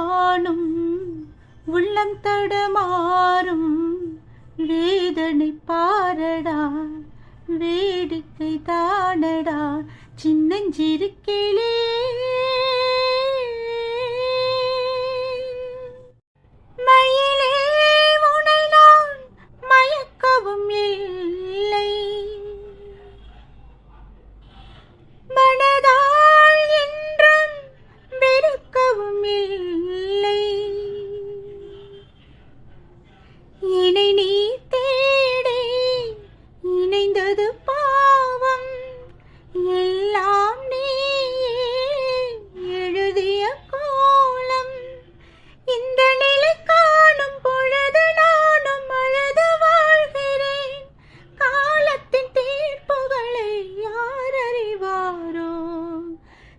நானும் உள்ளம் தடமாறும் வேதனை பாரடா வேடிக்கை தானடா சின்னஞ்சிறு கிளி மயிலே உனை நான் மயக்கவும் இல்லை மனதால் என்றும் வெறுக்கவும் இல்லை என்னை நீ தேடி இணைந்தது பாவம் எல்லாம் நீ எழுதிய கோலம் இந்த நிலை காணும் பொழுது நானும் அழுது வாழ்கிறேன் காலத்தின் தீர்ப்புகளை யார் அறிவாரோ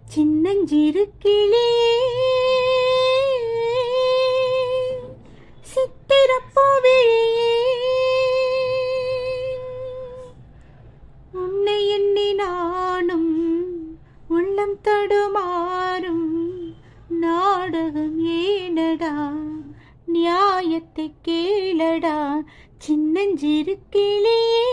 சின்னஞ்சிறு கிளி உன்னை எண்ணி நானும் உள்ளம் தடுமாறும் நாடகம் ஏனடா நியாயத்தை கேளடா சின்னஞ்சிறு கிளியே